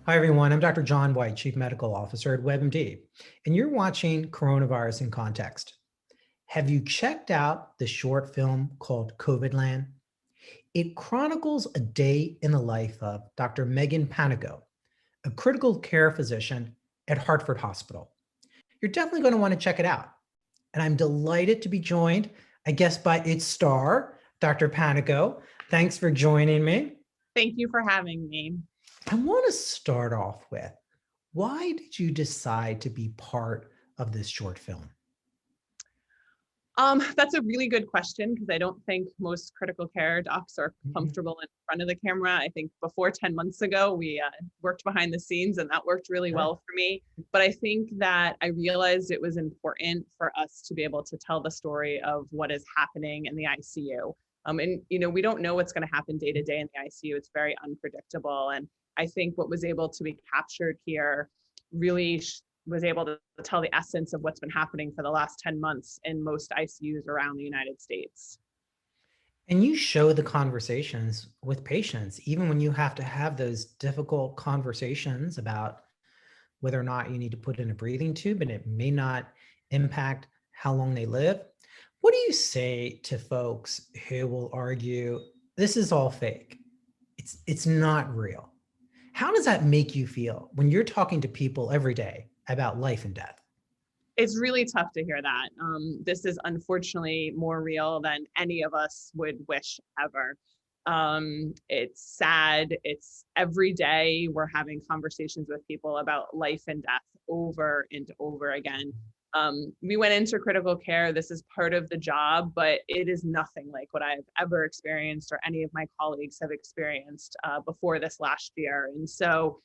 Hi, everyone. I'm Dr. John Whyte, Chief Medical Officer at WebMD, and you're watching Coronavirus in Context. Have you checked out the short film called COVID Land? It chronicles a day in the life of Dr. Megan Panico, a critical care physician at Hartford Hospital. You're definitely going to want to check it out. And I'm delighted to be joined, I guess, by its star, Dr. Panico. Thanks for joining me. Thank you for having me. I want to start off with, why did you decide to be part of this short film? That's a really good question because I don't think most critical care docs are Mhm. comfortable in front of the camera. I think before 10 months ago, we worked behind the scenes and that worked really Sure. well for me. But I think that I realized it was important for us to be able to tell the story of what is happening in the ICU. We don't know what's going to happen day to day in the ICU. It's very unpredictable. And I think what was able to be captured here really was able to tell the essence of what's been happening for the last 10 months in most ICUs around the United States. And you show the conversations with patients, even when you have to have those difficult conversations about whether or not you need to put in a breathing tube and it may not impact how long they live. What do you say to folks who will argue this is all fake? It's not real. How does that make you feel when you're talking to people every day about life and death? It's really tough to hear that. This is unfortunately more real than any of us would wish ever. It's sad. It's every day we're having conversations with people about life and death over and over again. We went into critical care. This is part of the job, but it is nothing like what I've ever experienced or any of my colleagues have experienced before this last year. And so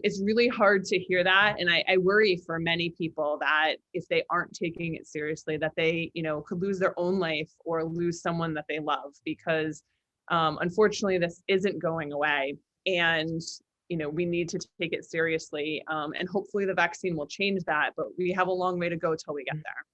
it's really hard to hear that. And I worry for many people that if they aren't taking it seriously, that they, could lose their own life or lose someone that they love because unfortunately, this isn't going away. And we need to take it seriously. And hopefully the vaccine will change that, but we have a long way to go till we get there.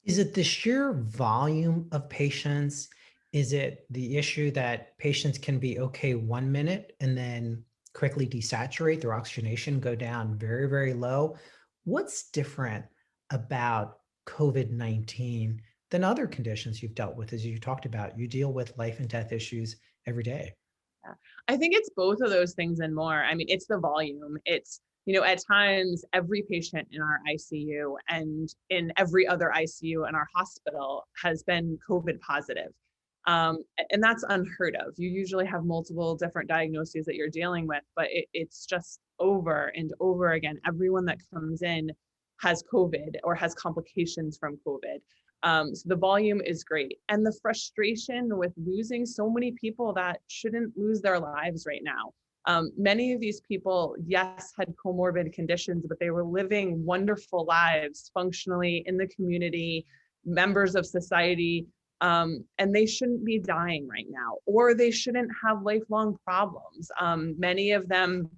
Is it the sheer volume of patients? Is it the issue that patients can be okay 1 minute and then quickly desaturate, their oxygenation go down very, very low? What's different about COVID-19 than other conditions you've dealt with? As you talked about, you deal with life and death issues every day. Yeah. I think it's both of those things and more. I mean, it's the volume. It's, at times every patient in our ICU and in every other ICU in our hospital has been COVID positive. And that's unheard of. You usually have multiple different diagnoses that you're dealing with, but it's just over and over again. Everyone that comes in has COVID or has complications from COVID. So the volume is great. And the frustration with losing so many people that shouldn't lose their lives right now. Many of these people, yes, had comorbid conditions, but they were living wonderful lives functionally in the community, members of society, and they shouldn't be dying right now, or they shouldn't have lifelong problems. Many of them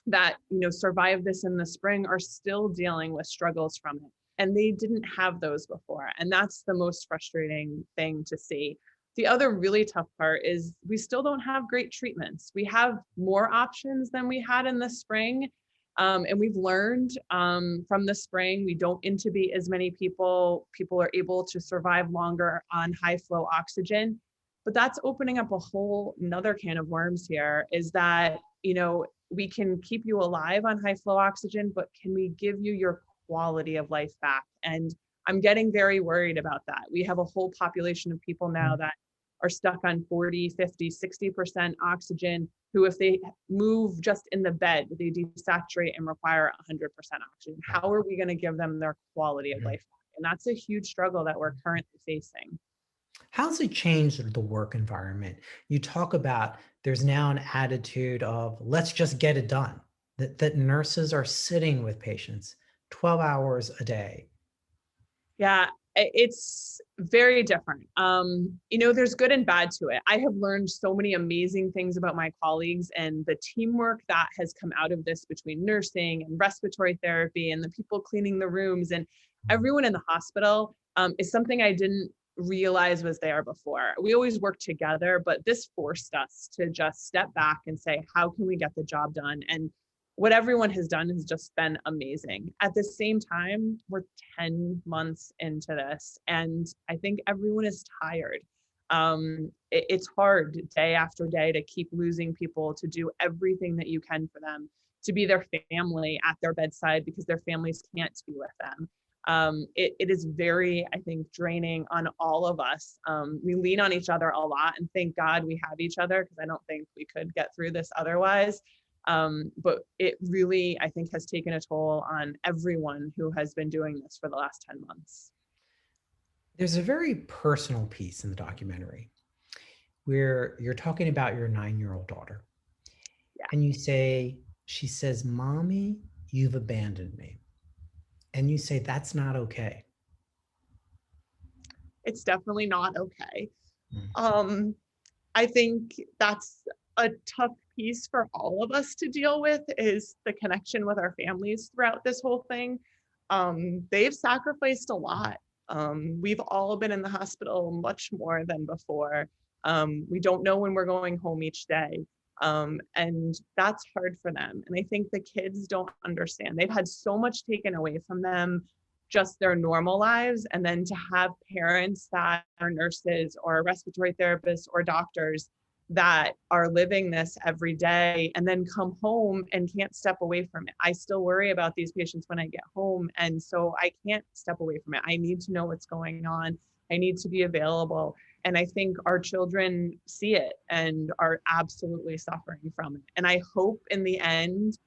that survived this in the spring are still dealing with struggles from it, and they didn't have those before, and that's the most frustrating thing to see. The other really tough part is we still don't have great treatments. We have more options than we had in the spring, and we've learned from the spring, we don't intubate as many people. People are able to survive longer on high flow oxygen. But that's opening up a whole another can of worms here, is that, we can keep you alive on high flow oxygen, but can we give you your quality of life back? And I'm getting very worried about that. We have a whole population of people now that are stuck on 40, 50, 60% oxygen, who, if they move just in the bed, they desaturate and require 100% oxygen. How are we going to give them their quality of Mhm. life? And that's a huge struggle that we're currently facing. How's it changed the work environment? You talk about there's now an attitude of let's just get it done, that nurses are sitting with patients 12 hours a day. Yeah, it's very different. There's good and bad to it. I have learned so many amazing things about my colleagues and the teamwork that has come out of this between nursing and respiratory therapy and the people cleaning the rooms and everyone in the hospital is something I didn't realize was there before. We always worked together, but this forced us to just step back and say, how can we get the job done? And what everyone has done has just been amazing. At the same time, we're 10 months into this, and I think everyone is tired. It's hard day after day to keep losing people, to do everything that you can for them, to be their family at their bedside because their families can't be with them. It is very, I think, draining on all of us. We lean on each other a lot, and thank God we have each other, because I don't think we could get through this otherwise. But it really, I think, has taken a toll on everyone who has been doing this for the last 10 months. There's a very personal piece in the documentary where you're talking about your 9-year-old daughter. Yeah. And she says, "Mommy, you've abandoned me." And you say, "That's not okay." It's definitely not okay. Mm. I think that's a tough piece for all of us to deal with, is the connection with our families throughout this whole thing. They've sacrificed a lot. We've all been in the hospital much more than before. We don't know when we're going home each day. And that's hard for them. And I think the kids don't understand. They've had so much taken away from them, just their normal lives. And then to have parents that are nurses or respiratory therapists or doctors that are living this every day and then come home and can't step away from it. I still worry about these patients when I get home. And so I can't step away from it. I need to know what's going on. I need to be available. And I think our children see it and are absolutely suffering from it. And I hope in the end,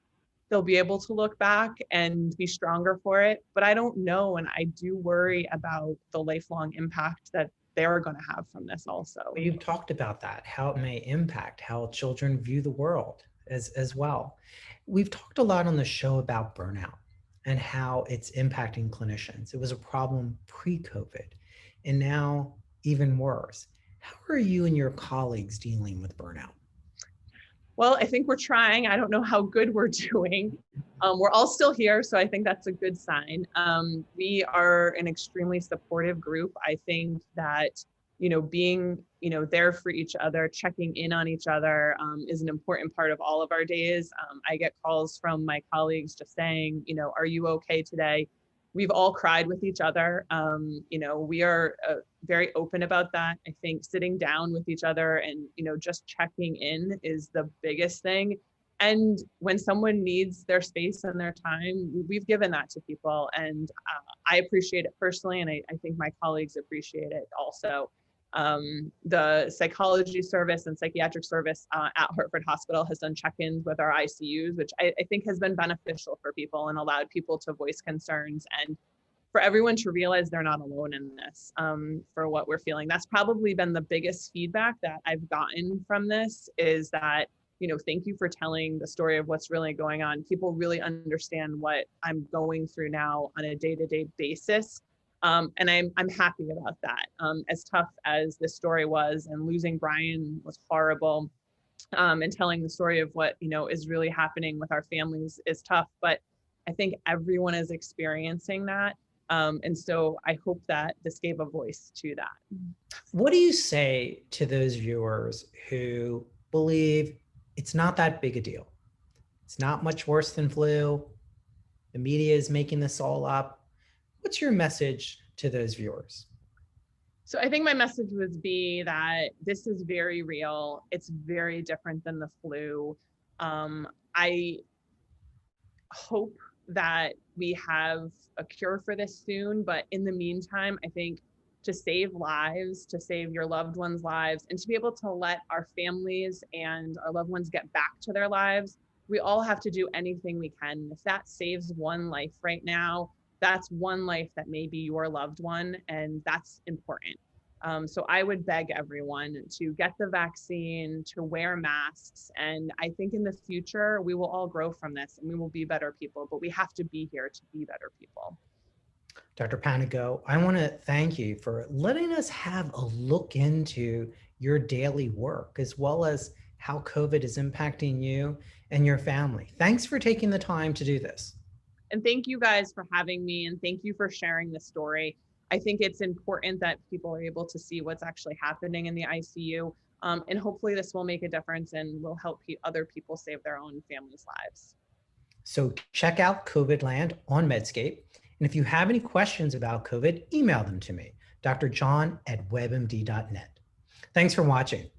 they'll be able to look back and be stronger for it. But I don't know. And I do worry about the lifelong impact that they're going to have from this also. You've talked about that, how it may impact how children view the world as well. We've talked a lot on the show about burnout and how it's impacting clinicians. It was a problem pre-COVID, and now even worse. How are you and your colleagues dealing with burnout? Well, I think we're trying. I don't know how good we're doing. We're all still here, so I think that's a good sign. We are an extremely supportive group. I think that, being, there for each other, checking in on each other is an important part of all of our days. I get calls from my colleagues just saying, are you okay today? We've all cried with each other. We are very open about that. I think sitting down with each other and, just checking in is the biggest thing. And when someone needs their space and their time, we've given that to people. And I appreciate it personally. And I think my colleagues appreciate it also. The psychology service and psychiatric service at Hartford Hospital has done check-ins with our ICUs, which I think has been beneficial for people and allowed people to voice concerns and for everyone to realize they're not alone in this for what we're feeling. That's probably been the biggest feedback that I've gotten from this, is that, thank you for telling the story of what's really going on. People really understand what I'm going through now on a day-to-day basis. And I'm happy about that. As tough as this story was, and losing Brian was horrible, and telling the story of what, is really happening with our families is tough, but I think everyone is experiencing that. And so I hope that this gave a voice to that. What do you say to those viewers who believe it's not that big a deal? It's not much worse than flu. The media is making this all up. What's your message to those viewers? So I think my message would be that this is very real. It's very different than the flu. I hope that we have a cure for this soon, but in the meantime, I think to save lives, to save your loved ones' lives, and to be able to let our families and our loved ones get back to their lives, we all have to do anything we can. If that saves one life right now, that's one life that may be your loved one, and that's important. So I would beg everyone to get the vaccine, to wear masks. And I think in the future, we will all grow from this and we will be better people, but we have to be here to be better people. Dr. Panico, I want to thank you for letting us have a look into your daily work, as well as how COVID is impacting you and your family. Thanks for taking the time to do this. And thank you guys for having me, and thank you for sharing the story. I think it's important that people are able to see what's actually happening in the ICU. And hopefully this will make a difference and will help other people save their own families' lives. So check out COVID Land on Medscape. And if you have any questions about COVID, email them to me, drjohn@webmd.net. Thanks for watching.